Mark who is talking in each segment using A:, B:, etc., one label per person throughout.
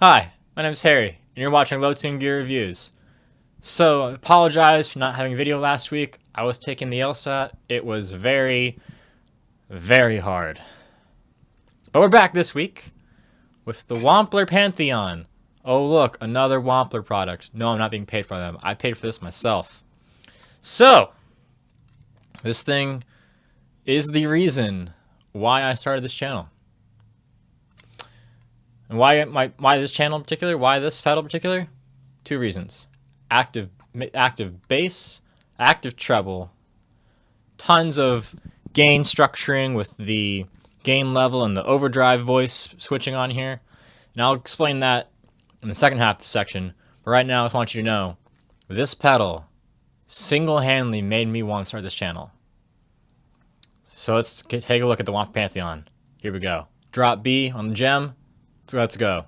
A: Hi, my name is Harry, and you're watching Low Tune Gear Reviews. So, I apologize for not having a video last week. I was taking the LSAT. It was very, very hard. But we're back this week with the Wampler Pantheon. Oh look, another Wampler product. No, I'm not being paid for them. I paid for this myself. So, this thing is the reason why I started this channel. And why this channel in particular? Why this pedal in particular? Two reasons. Active bass, active treble, tons of gain structuring with the gain level and the overdrive voice switching on here. And I'll explain that in the second half of the section. But right now I just want you to know, this pedal single-handedly made me want to start this channel. So let's take a look at the Wampler Pantheon. Here we go. Drop B on the gem. So let's go.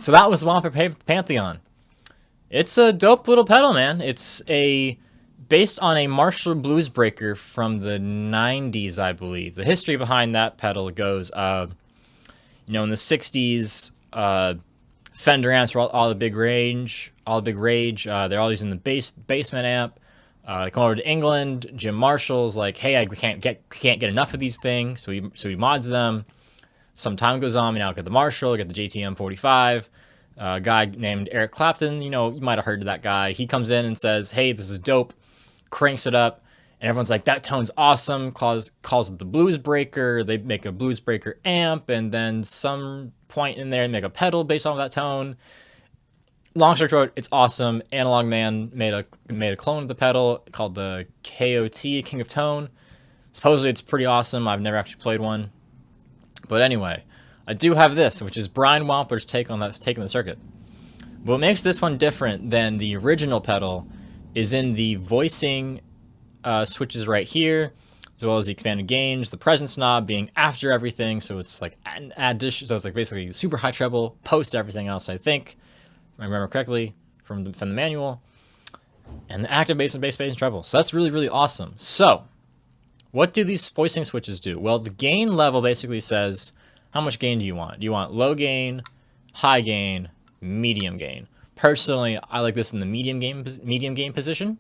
A: So that was Wampler Pantheon. It's a dope little pedal, man. It's based on a Marshall Blues Breaker from the 90s, I believe. The history behind that pedal goes, in the 60s, Fender amps were all the big rage. They're all using the basement amp. They come over to England. Jim Marshall's like, hey, we can't get enough of these things, so he mods them. Some time goes on, we now get the Marshall, get the JTM 45. A guy named Eric Clapton, you might have heard of that guy. He comes in and says, hey, this is dope, cranks it up, and everyone's like, that tone's awesome, calls it the Blues Breaker. They make a Blues Breaker amp, and then some point in there, make a pedal based on that tone. Long story short, it's awesome. Analog Man made a clone of the pedal called the KOT, King of Tone. Supposedly it's pretty awesome. I've never actually played one. But anyway, I do have this, which is Brian Wampler's take on the circuit. What makes this one different than the original pedal is in the voicing switches right here, as well as the expanded gains, the presence knob being after everything, so it's like an addition. So it's like basically super high treble post everything else, I think, if I remember correctly from the manual, and the active bass and treble. So that's really, really awesome. So what do these voicing switches do? Well, the gain level basically says, how much gain do you want? Do you want low gain, high gain, medium gain? Personally, I like this in the medium gain position.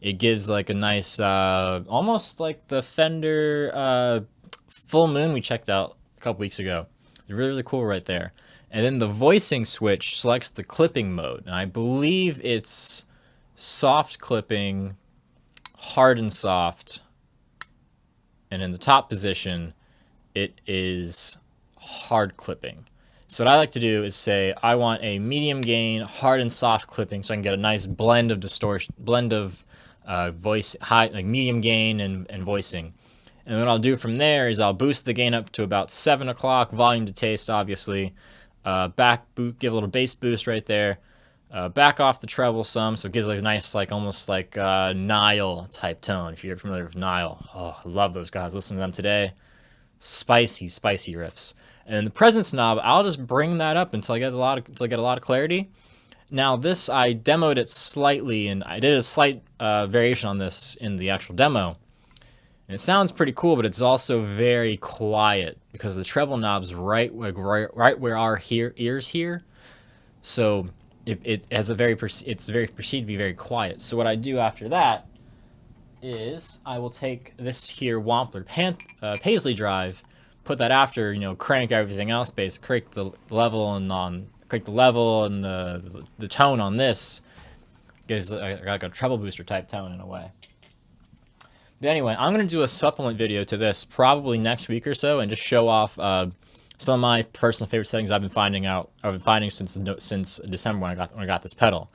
A: It gives like a nice, almost like the Fender Full Moon we checked out a couple weeks ago. It's really, really cool right there. And then the voicing switch selects the clipping mode. And I believe it's soft clipping, hard and soft. And in the top position, it is hard clipping. So what I like to do is say, I want a medium gain, hard and soft clipping, so I can get a nice blend of distortion, voice, high, like medium gain and voicing. And what I'll do from there is I'll boost the gain up to about 7 o'clock, volume to taste, obviously. Give a little bass boost right there. Back off the treble some, so it gives like a nice, like almost like Nile type tone. If you're familiar with Nile, oh, I love those guys. Listen to them today. Spicy riffs. And the presence knob, I'll just bring that up until I get a lot of clarity. Now this, I demoed it slightly, and I did a slight variation on this in the actual demo. And it sounds pretty cool, but it's also very quiet because the treble knob's right where our ears here. So it has it's very perceived to be very quiet. So what I do after that is I will take this here Wampler Paisley drive, put that after, crank everything else, basically crank the level and the tone on this. Gives like a treble booster type tone in a way. But anyway, I'm gonna do a supplement video to this probably next week or so, and just show off some of my personal favorite settings I've been finding since December when I got this pedal.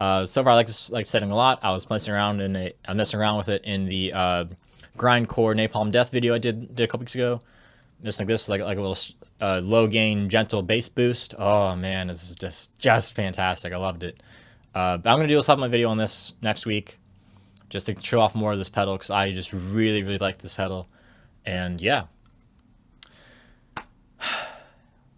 A: So far, I like this setting a lot. I was messing around with it in the grindcore Napalm Death video I did a couple weeks ago. Just like this, like a little low gain, gentle bass boost. Oh man, this is just fantastic. I loved it. But I'm gonna do a supplement video on this next week, just to show off more of this pedal because I just really, really like this pedal. And yeah.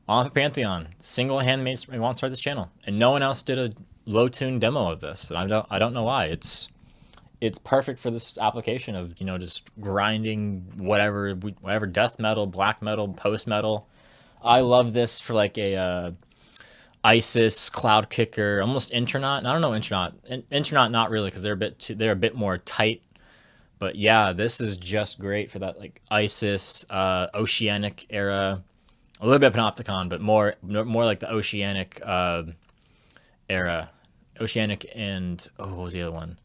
A: On Pantheon, single-handedly want to start this channel, and no one else did a low-tune demo of this. And I don't know why. It's perfect for this application of just grinding whatever death metal, black metal, post metal. I love this for like a Isis, Cloud Kicker, almost Intronaut. I don't know Intronaut not really because they're a bit more tight. But yeah, this is just great for that like Isis, Oceanic era. A little bit of Panopticon, but more like the Oceanic era. Oceanic and what was the other one?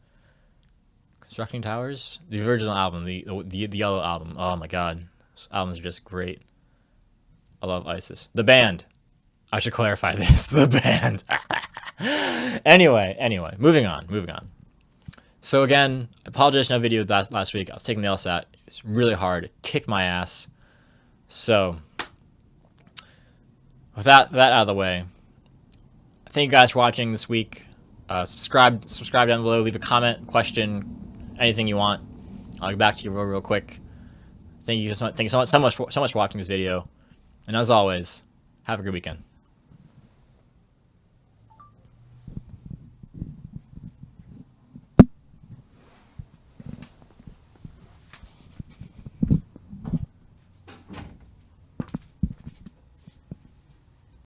A: Constructing Towers? The original album, the Yellow album. Oh my god. Those albums are just great. I love Isis. The band. I should clarify this. The band. Anyway, moving on. So again, I apologize, no video last week. I was taking the LSAT. It was really hard. It kicked my ass. So with that out of the way, thank you guys for watching this week. Subscribe down below. Leave a comment, question, anything you want. I'll get back to you real quick. Thank you so much for watching this video. And as always, have a good weekend.